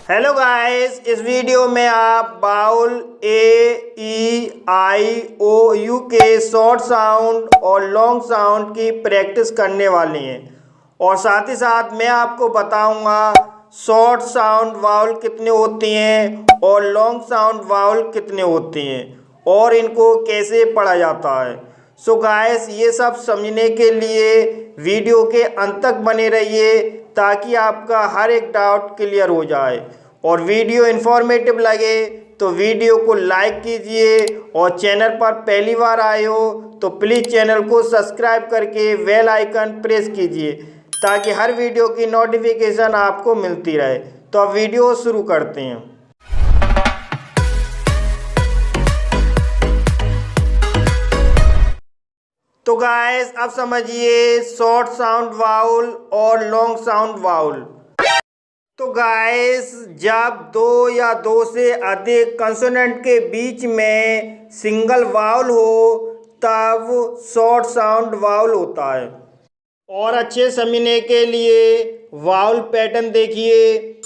Hello guys, इस video में आप vowel a e i o u के शॉर्ट साउंड और लॉन्ग साउंड की प्रैक्टिस करने वाले हैं और साथ ही साथ मैं आपको बताऊंगा शॉर्ट साउंड वाउल कितने होते हैं और लॉन्ग साउंड वाउल कितने होते हैं और इनको कैसे पढ़ा जाता है। सो गाइस, ये सब समझने के लिए वीडियो के अंत तक बने रहिए ताकि आपका हर एक डाउट क्लियर हो जाए। और वीडियो इन्फॉर्मेटिव लगे तो वीडियो को लाइक कीजिए और चैनल पर पहली बार आए हो तो प्लीज़ चैनल को सब्सक्राइब करके बेल आइकन प्रेस कीजिए ताकि हर वीडियो की नोटिफिकेशन आपको मिलती रहे। तो अब वीडियो शुरू करते हैं। तो गाइस, अब समझिए शॉर्ट साउंड वाउल और लॉन्ग साउंड वाउल। तो गाइस, जब दो या दो से अधिक कंसोनेंट के बीच में सिंगल वाउल हो तब शॉर्ट साउंड वाउल होता है। और अच्छे समझने के लिए वाउल पैटर्न देखिए।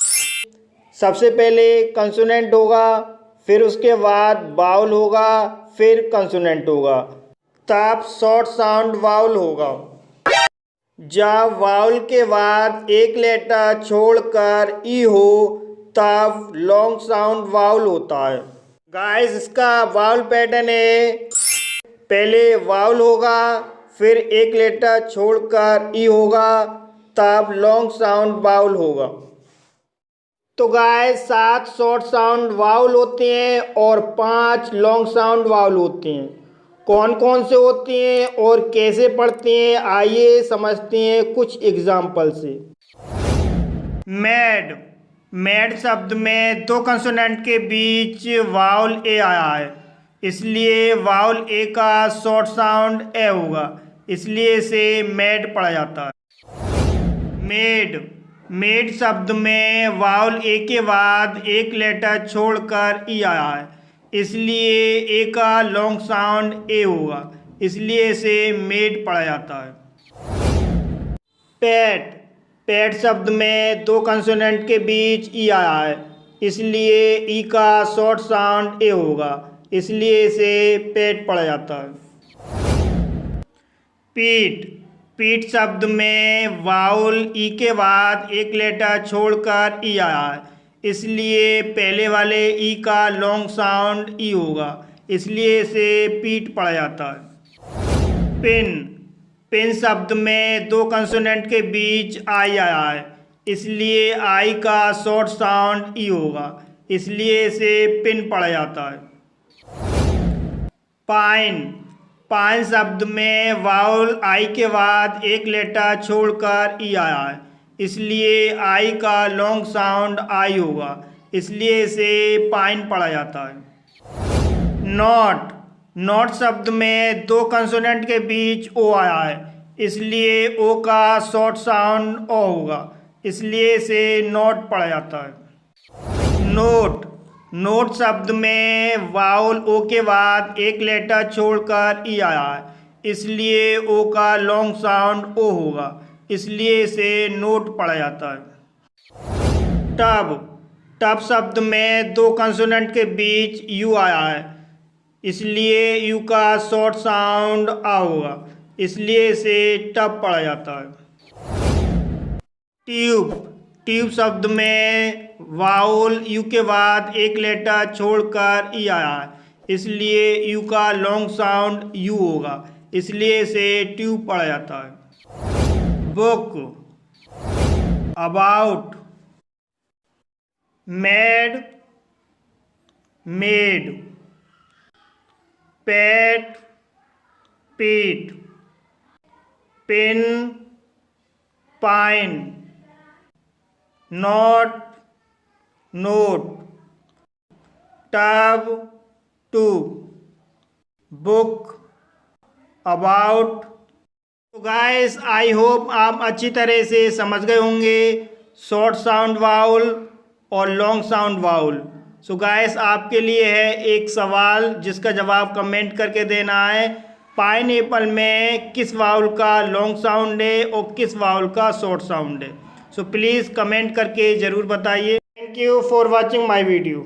सबसे पहले कंसोनेंट होगा, फिर उसके बाद वाउल होगा, फिर कंसोनेंट होगा, तब शॉर्ट साउंड वाउल होगा। जब वाउल के बाद एक लेटर छोड़कर ई हो तब लॉन्ग साउंड वाउल होता है। गाइस, इसका वाउल पैटर्न है, पहले वाउल होगा, फिर एक लेटर छोड़कर ई होगा, तब लॉन्ग साउंड वाउल होगा। तो गाइस, 7 शॉर्ट साउंड वाउल होते हैं और 5 लॉन्ग साउंड वाउल होते हैं। कौन कौन से होते हैं और कैसे पढ़ते हैं, आइए समझते हैं कुछ एग्जाम्पल से। मेड। मेड शब्द में दो कंसोनेंट के बीच वाउल ए आया है, इसलिए वाउल ए का शॉर्ट साउंड ए होगा, इसलिए इसे मेड पढ़ा जाता है। मेड। मेड शब्द में वाउल ए के बाद एक लेटर छोड़कर ई आया है, इसलिए ए का लॉन्ग साउंड ए होगा, इसलिए इसे मेड पढ़ा जाता है। पेट। पेट शब्द में दो कंसोनेंट के बीच ई आया है, इसलिए ई का शॉर्ट साउंड ए होगा, इसलिए इसे पेट पढ़ा जाता है। पीट। पीट शब्द में वाउल ई के बाद एक लेटर छोड़कर ई आया है, इसलिए पहले वाले ई का लॉन्ग साउंड ई होगा, इसलिए इसे पीट पढ़ा जाता है। पिन। पिन शब्द में दो कंसोनेंट के बीच आई आया है, इसलिए आई का शॉर्ट साउंड ई होगा, इसलिए इसे पिन पढ़ा जाता है। पाइन। पाइन शब्द में वाउल आई के बाद एक लेटर छोड़कर ई आया है, इसलिए आई का लॉन्ग साउंड आई होगा, इसलिए इसे पाइन पढ़ा जाता है। नॉट। नॉट शब्द में दो कंसोनेंट के बीच ओ आया है, इसलिए ओ का शॉर्ट साउंड ओ होगा, इसलिए इसे नॉट पढ़ा जाता है। नोट। नोट शब्द में वाउल ओ के बाद एक लेटर छोड़कर ई आया है, इसलिए ओ का लॉन्ग साउंड ओ होगा, इसलिए इसे नोट पढ़ा जाता है। टब। टब शब्द में दो कंसोनेंट के बीच यू आया है, इसलिए यू का शॉर्ट साउंड आ होगा, इसलिए इसे टब पढ़ा जाता है। ट्यूब। ट्यूब शब्द में वाउल यू के बाद एक लेटर छोड़कर ई आया है, इसलिए यू का लॉन्ग साउंड यू होगा, इसलिए इसे ट्यूब पढ़ा जाता है। बुक। अबाउट। मेड। मेड। पेट। पीट। Pin. Pine. Not. Note. Tub. Tube. Book. About. तो गाइस, आई होप आप अच्छी तरह से समझ गए होंगे शॉर्ट साउंड वाउल और long sound vowel. So guys, आपके लिए है एक सवाल जिसका जवाब कमेंट करके देना है। पाइनएप्पल में किस वाउल का लॉन्ग साउंड है और किस वाउल का शॉर्ट साउंड है। सो प्लीज़ कमेंट करके ज़रूर बताइए। Thank you for watching my video.